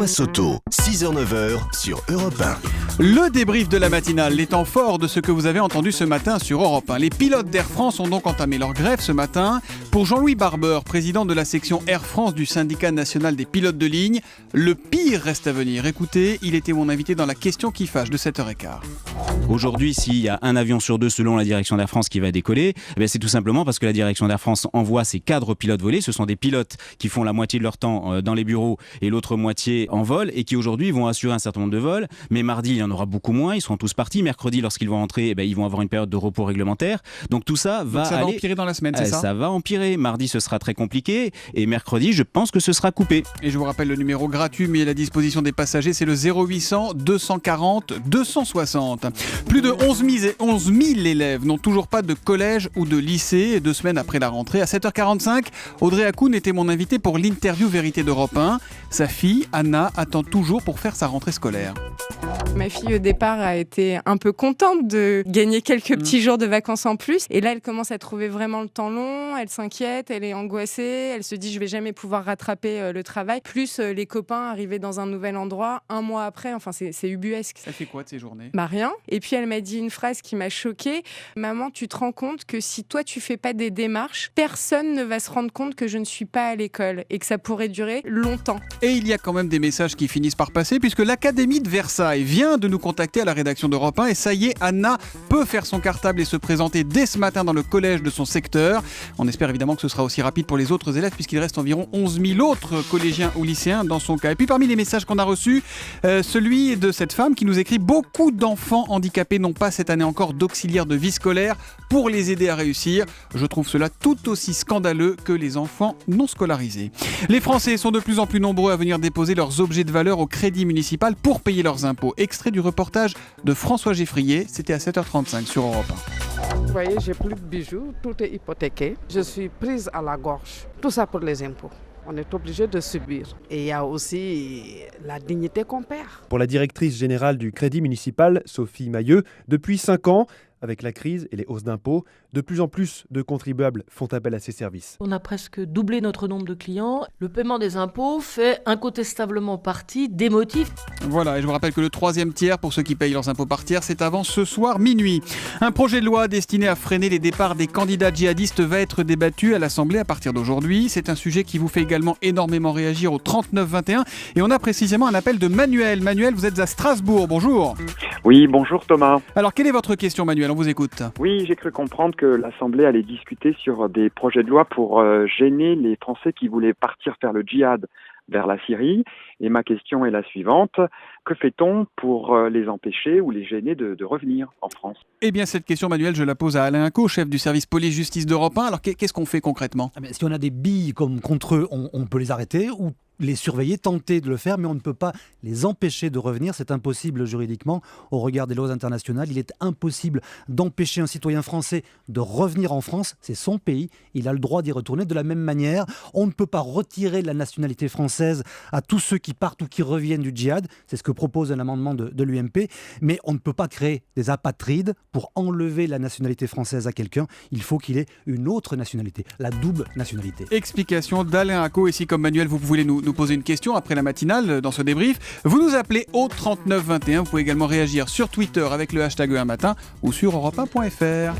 Thomas Soto, 6h-9h sur Europe 1. Le débrief de la matinale, les temps forts de ce que vous avez entendu ce matin sur Europe 1. Les pilotes d'Air France ont donc entamé leur grève ce matin. Pour Jean-Louis Barber, président de la section Air France du syndicat national des pilotes de ligne, le pire reste à venir. Écoutez, il était mon invité dans la question qui fâche de 7h15. Aujourd'hui, s'il y a un avion sur deux selon la direction d'Air France qui va décoller, c'est tout simplement parce que la direction d'Air France envoie ses cadres pilotes volés. Ce sont des pilotes qui font la moitié de leur temps dans les bureaux et l'autre moitié en vol et qui aujourd'hui vont assurer un certain nombre de vols. Mais mardi, il y en aura beaucoup moins. Ils seront tous partis. Mercredi, lorsqu'ils vont rentrer, ils vont avoir une période de repos réglementaire. Donc tout ça va empirer dans la semaine, c'est ça ? Ça va empirer. Mardi, ce sera très compliqué. Et mercredi, je pense que ce sera coupé. Et je vous rappelle le numéro gratuit mis à la disposition des passagers, c'est le 0800 240 260. Plus de 11 000 élèves n'ont toujours pas de collège ou de lycée 2 semaines après la rentrée. À 7h45, Audrey Hakoun était mon invité pour l'interview Vérité d'Europe 1. Sa fille, Anna, attend toujours pour faire sa rentrée scolaire. Ma fille, au départ, a été un peu contente de gagner quelques petits jours de vacances en plus. Et là, elle commence à trouver vraiment le temps long. Elle s'inquiète, elle est angoissée. Elle se dit, je vais jamais pouvoir rattraper le travail. Plus les copains arrivaient dans un nouvel endroit 1 mois après. Enfin, c'est ubuesque. Ça fait quoi de ces journées ? Rien. Et puis, elle m'a dit une phrase qui m'a choquée. Maman, tu te rends compte que si toi, tu fais pas des démarches, personne ne va se rendre compte que je ne suis pas à l'école et que ça pourrait durer longtemps. Et il y a quand même des messages qui finissent par passer puisque l'Académie de Versailles vient de nous contacter à la rédaction d'Europe 1 et ça y est, Anna peut faire son cartable et se présenter dès ce matin dans le collège de son secteur. On espère évidemment que ce sera aussi rapide pour les autres élèves puisqu'il reste environ 11 000 autres collégiens ou lycéens dans son cas. Et puis parmi les messages qu'on a reçus, celui de cette femme qui nous écrit « Beaucoup d'enfants handicapés n'ont pas cette année encore d'auxiliaire de vie scolaire pour les aider à réussir. Je trouve cela tout aussi scandaleux que les enfants non scolarisés. » Les Français sont de plus en plus nombreux à venir déposer leurs objets de valeur au crédit municipal pour payer leurs impôts. Extrait du reportage de François Geffrier, c'était à 7h35 sur Europe 1. Vous voyez, j'ai plus de bijoux, tout est hypothéqué. Je suis prise à la gorge. Tout ça pour les impôts. On est obligé de subir. Et il y a aussi la dignité qu'on perd. Pour la directrice générale du Crédit municipal, Sophie Mailleux, depuis 5 ans, avec la crise et les hausses d'impôts, de plus en plus de contribuables font appel à ces services. On a presque doublé notre nombre de clients. Le paiement des impôts fait incontestablement partie des motifs. Voilà, et je vous rappelle que le 3e tiers, pour ceux qui payent leurs impôts par tiers, c'est avant ce soir minuit. Un projet de loi destiné à freiner les départs des candidats djihadistes va être débattu à l'Assemblée à partir d'aujourd'hui. C'est un sujet qui vous fait également énormément réagir au 39-21. Et on a précisément un appel de Manuel. Manuel, vous êtes à Strasbourg. Bonjour. Oui, bonjour Thomas. Alors, quelle est votre question, Manuel ? On vous écoute. Oui, j'ai cru comprendre que l'Assemblée allait discuter sur des projets de loi pour gêner les Français qui voulaient partir faire le djihad vers la Syrie. Et ma question est la suivante. Que fait-on pour les empêcher ou les gêner de revenir en France ? Eh bien, cette question, Manuel, je la pose à Alain Inco, chef du service police-justice d'Europe 1. Alors, qu'est-ce qu'on fait concrètement ? Si on a des billes comme contre eux, on peut les arrêter ou les surveiller, tenter de le faire, mais on ne peut pas les empêcher de revenir. C'est impossible juridiquement au regard des lois internationales. Il est impossible d'empêcher un citoyen français de revenir en France. C'est son pays. Il a le droit d'y retourner. De la même manière, on ne peut pas retirer la nationalité française à tous ceux qui partent ou qui reviennent du djihad. C'est ce que propose un amendement de l'UMP. Mais on ne peut pas créer des apatrides pour enlever la nationalité française à quelqu'un. Il faut qu'il ait une autre nationalité, la double nationalité. Explication d'Alain Inco. Et si, comme Manuel, vous voulez nous poser une question après la matinale dans ce débrief, vous nous appelez au 3921. Vous pouvez également réagir sur Twitter avec le hashtag 1matin ou sur europe1.fr.